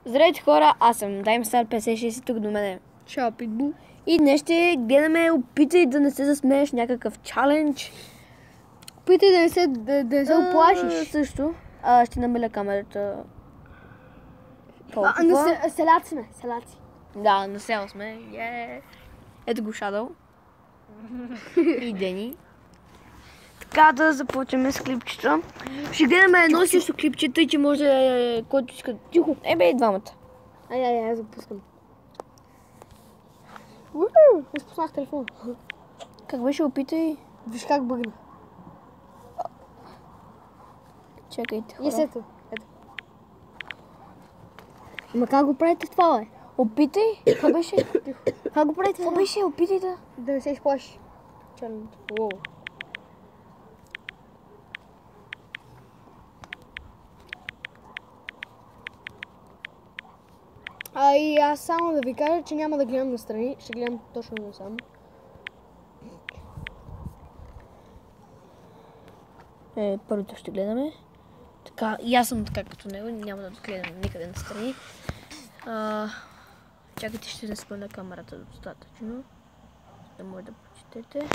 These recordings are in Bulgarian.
Здравейте хора, аз съм Даймстар 56 тук до мене. Чао, Питбул. И днес ще гледаме опитай да не се засмееш някакъв чалендж. Опитай да не се оплашиш. Също. Ще намаля камерата. Селяци сме, селяци. Да, на сел сме. Ето го Шадъл. И Дени. Така да започнем с клипчета. Ще гледаме едно също клипче, тъй че може който иска. Тихо, и двамата. Аз го пускам. Изпуснах телефон. Как беше, опитай? Виж как бъгна. Чакайте хора. И ето. Ама как го правите това, бе? Опитай. Какво беше? Как го правите Какво това? беше? Опитай да. Да не се изплаши. Уоу. И аз само да ви кажа, че няма да гледам настрани, ще гледам точно насам. Първото ще гледаме. Така, и аз съм така като него, няма да гледам никъде настрани. Чакайте, ще не спъна камерата достатъчно, да може да прочетете.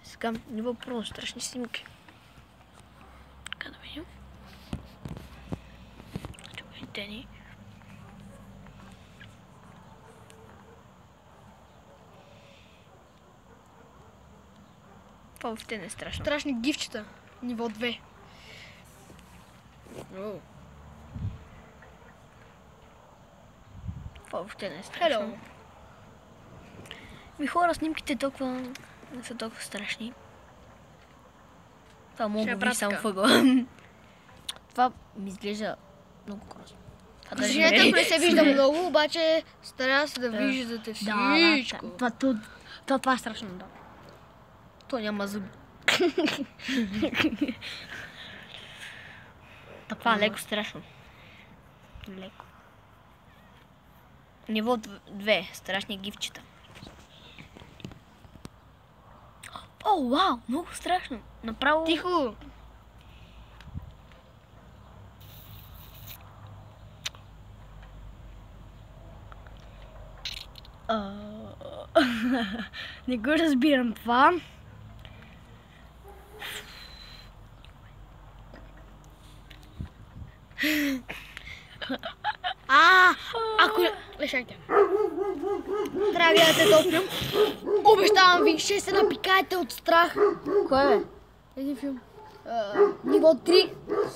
Сега ниво първо страшни снимки. Така да видим. Чакайте ни. Това въобще не е страшно. Страшни гифчета. Ниво 2. Това въобще не е страшно. Ми хора, снимките толкова не са толкова страшни. Това мога да ви само въгъла. Това ми изглежда много грозно. Жената не се вижда много, обаче старая се да виждате всичко. Това е страшно, да. То няма зъби. Това е леко страшно. Леко. Ниво 2. Страшни гифчета. О, вау! Много страшно. Направо... Тихо! Не го разбирам това. Ако... Лешайте. Трябва да гледате този филм. Обещавам ви, ще се напикаете от страх. Кой е? Един филм. Ниво 3.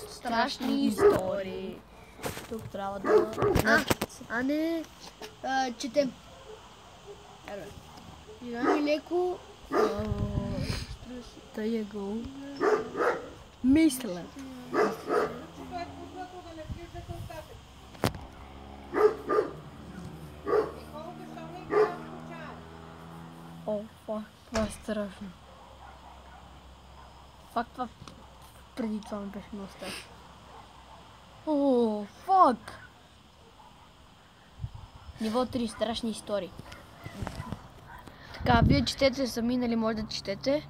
Страшни истории. Тук трябва да... Не. Четем. Играме леко. Тъй е го. Мисля. О, фак, това е страшно. Фак, това преди това ми беше много страшно. О, фак! Ниво 3. Страшни истории. Така, вие четете сами, нали може да четете?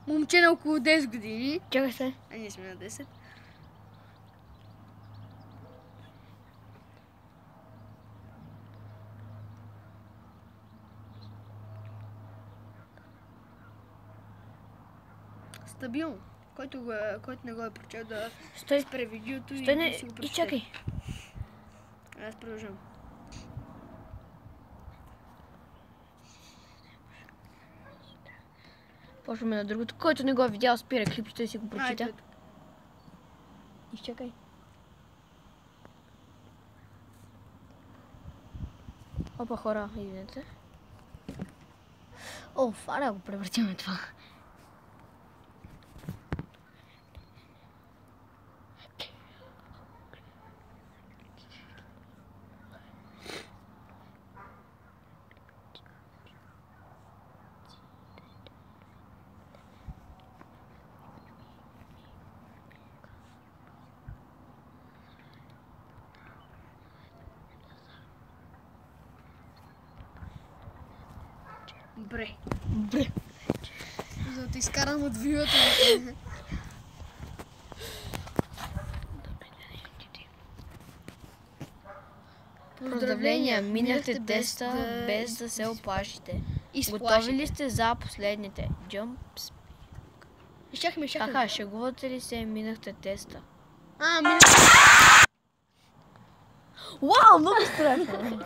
Момче на около 10 години. Чакай се. Ние сме на 10. Стабилно. Който не го е прочел да спре видеото и да си го прочете. И чакай. Аз продължавам. Почваме на другото. Който не го е видял, спира клипчето и си го прочита. Изчакай. Опа, хора, извинете. О, фара го превъртиме това. Бре. За да те изкарам от вилата. Поздравления, минахте теста без да се оплашите. Готови ли сте за последните? Jumps. Изчакаме. Аха, шегувате ли се, минахте теста? Вау, много страшно.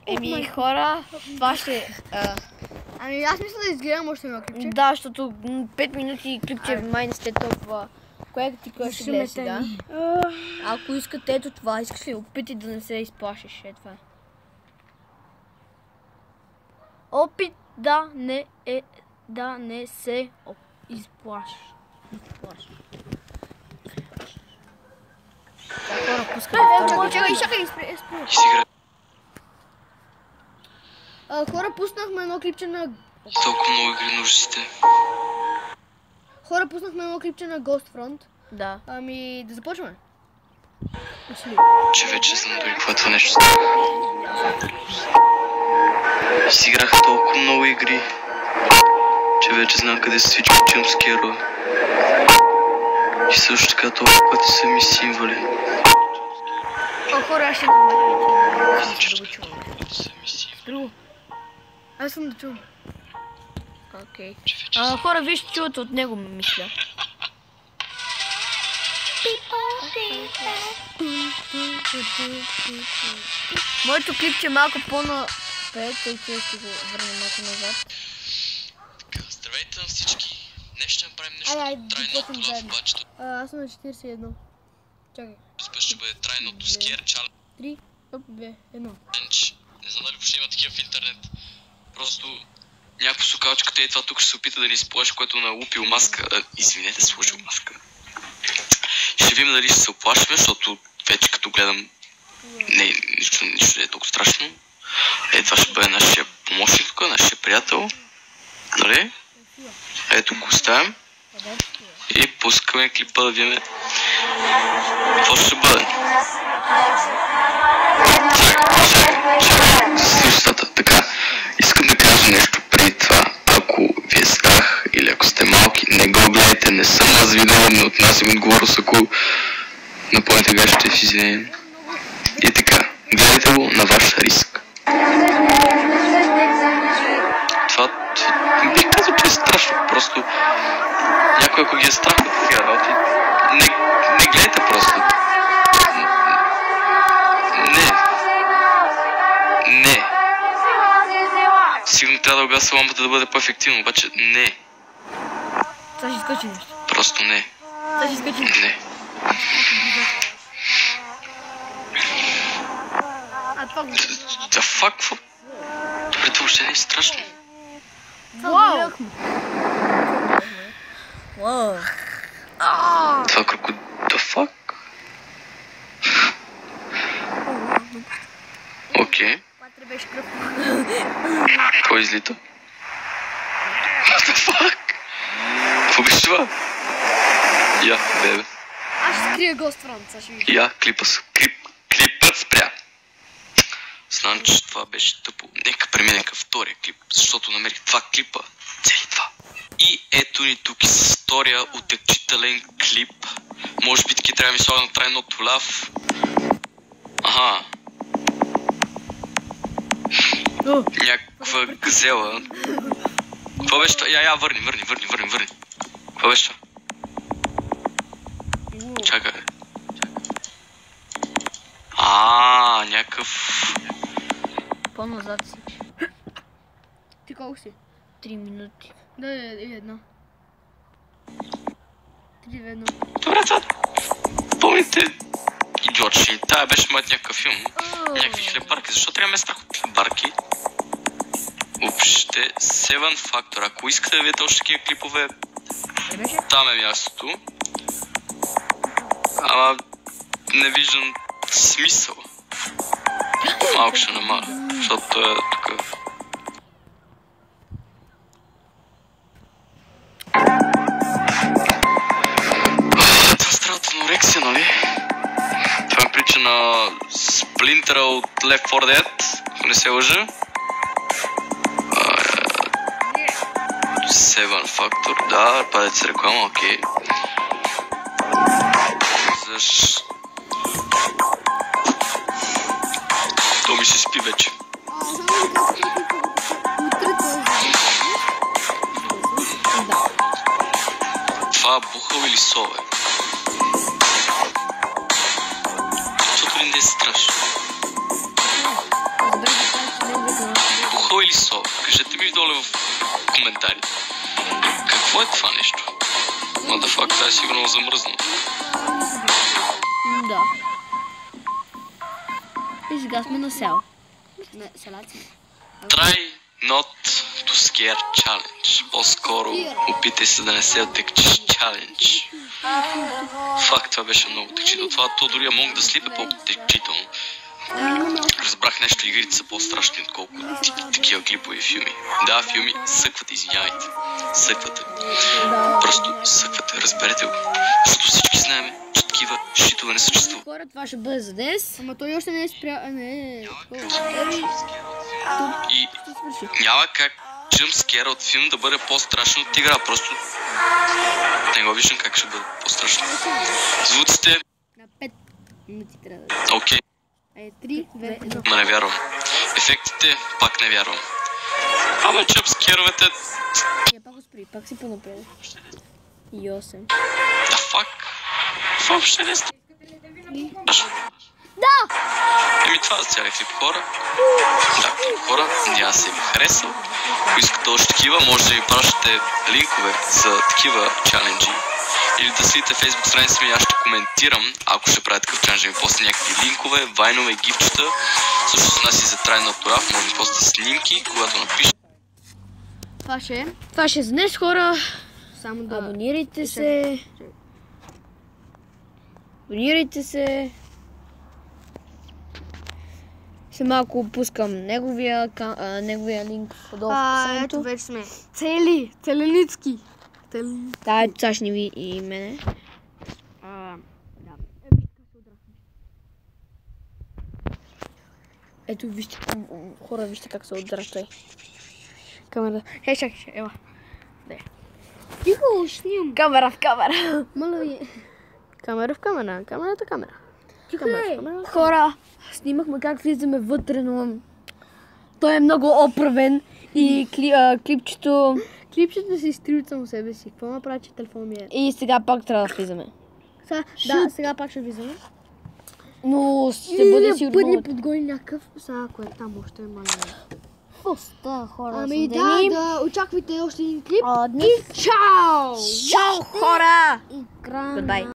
Еми, хора, това ще... Ами аз мисля да изгледам още едно клипче. Да, защото 5 минути клипче май не сте толкова... Кое ти ще гледаш, да? Ако искате ето това, искаш ли опити да не се изплашиш, е това. Опит да не се изплашиш. Хора, пускаме втора. Чакай, спри. Хора, пуснахме едно клипче на... Толкова много игри нуждите. Хора, пуснахме едно клипче на Ghost Front. Да. Ами, да започваме. Че вече знам дори какво е това нещо. Изиграх толкова много игри, че вече знам къде са всички джъмпскерове. И също така толкова пъти са ми символи. Хора, аз ще намаля вече да го чувам. Друго. Аз съм да чувам. Окей. Хора, вие ще чувате от него, мисля. Моето клипче е малко по-напред, тъй че ще го върнем малко назад. Здравейте на всички. Днес ще направим нещо трайно лав, обаче Аз съм на 41. Чакай. ще бъде трайното скер чалендж. 3, 2, 1. Не знам дали въобще има такива в интернет. Просто някакво сокалчката и това тук ще се опита да ни изплаши, което налупил маска. Извинете, сложил маска. Ще видим дали ще се оплашваме, защото вече като гледам нищо не е толкова страшно. Това ще бъде нашия помощник тук, нашия приятел. Нали? Ето го оставям. И пускаме клипа да видим какво ще бъде. Слушата, така. Искам да кажа нещо преди това. Ако ви е страх или ако сте малки, не го гледайте, не съм аз виновен, не отнасям отговорност, ако напълните гащите в извинение. И така, гледайте го на ваш риск. Това бих казал, че е страшно, просто някой ако ги е страх от такива работи, не гледайте просто. Не. Сигурно трябва да угаса лампата да бъде по-ефективно, обаче не. Това ще изкочи нещо. Просто не. Това ще изкочи нещо. Не. The fuck? Какво? Добре, това въобще не е страшно. Вау! Това крокодил... The fuck? Окей. Кой излита? What the fuck? Какво беше това? Я, бебе. Аз ще скрия Ghost Front, сега ще ви. Я, клипът спря. Знам, че това беше тъпо. Нека преминем към втория клип, защото намерих два клипа. Цели два. И ето ни тук с втория отекчителен клип. Може би таки трябва да ми слага на трайното лав. Аха. Някаква газела. Какво беше това? Я, върни. Какво беше това? Чакай. Някакъв... По-назад си. Ти колко си? 3 минути. Да, и едно. 3 в едно. Добре, това... Помните... Идиотши, тая беше мать някакъв филм. Някакви хлебарки. Защо трябва ме страх от хлебарки? Въобще, Seven Factor. Ако искате да видите още такива клипове, там е мястото. Ама не виждам смисъл. Малко ще намаля, защото е тук. Това страната анорексия, нали? Това е прича на Сплинтера от Left 4 Dead, ако не се лъжа. Seven Factor, да, падец реклама, окей. То ми се спи вече. Това бухал или сове? Защото ли не е страшно? Бухал или сове? Кажете ми долу в коментарите. Какво е това нещо? Мадафак, това е сигурно замръзна. Да. И сега сме на сел. Try not to scare challenge. По-скоро опитай се да не се отекчиш challenge. Факт, това беше много текчително. Това то дори Among the Sleep е по-текчително. Разбрах нещо, игрите са по-страшни, отколкото такива клипови филми. Да, филми съквате, извинявайте. Съквате. Просто съквате, разберете го. Защото всички знаем, че такива шитове не съществуват. Хора, това ще бъде за днес. Ама той още не е спря... И няма как джъмпскера от филм да бъде по-страшен от игра. Просто не го виждам как ще бъде по-страшно. Звуците... На 5 минути трябва да... Окей. 3, 2, 1. Ма не вярвам. Ефектите пак не вярвам. Ама джъмпскеровете... Пак го спри, пак си по-напред. И 8. Да фак. Въобще не сте. Да! Еми това за цяли клип, хора. Да, клип, хора. Надявам се ви харесал. Ако искате още такива, може да ми пращате линкове за такива чаленджи. Или да следите в Facebook страница ми, аз ще коментирам, ако ще правя такъв чалендж, да ми после някакви линкове, вайнове, гифчета. Също с нас и за трайен автограф, може да после снимки, когато напишете. Това ще е за днес, хора. Само да... Абонирайте се. Абонирайте се. След малко пускам неговия линк подолу в описанието. Ето вече сме. Целеницки. Да, ето сега ще ни ви и мене. Ето вижте, хора, вижте как се отдра той. Камера. Чакай, ела. Тихо, снимам. Камера в камера. Моля ви. Камера в камера. Камерата камера. Чакай. Хора, снимахме как влизаме вътре, но той е много оправен и клипчето... Клипчето се изтри от само себе си. Какво направи, че телефон ми е? И сега пак трябва да влизаме. Да, сега пак ще влизаме. Но ще бъде сигурно... Бъдни подгони някакъв. Сега, кое там още е малко. Поста, хора, Ами да, очаквайте още един клип. И чао! Чао, хора! Игра. Goodbye.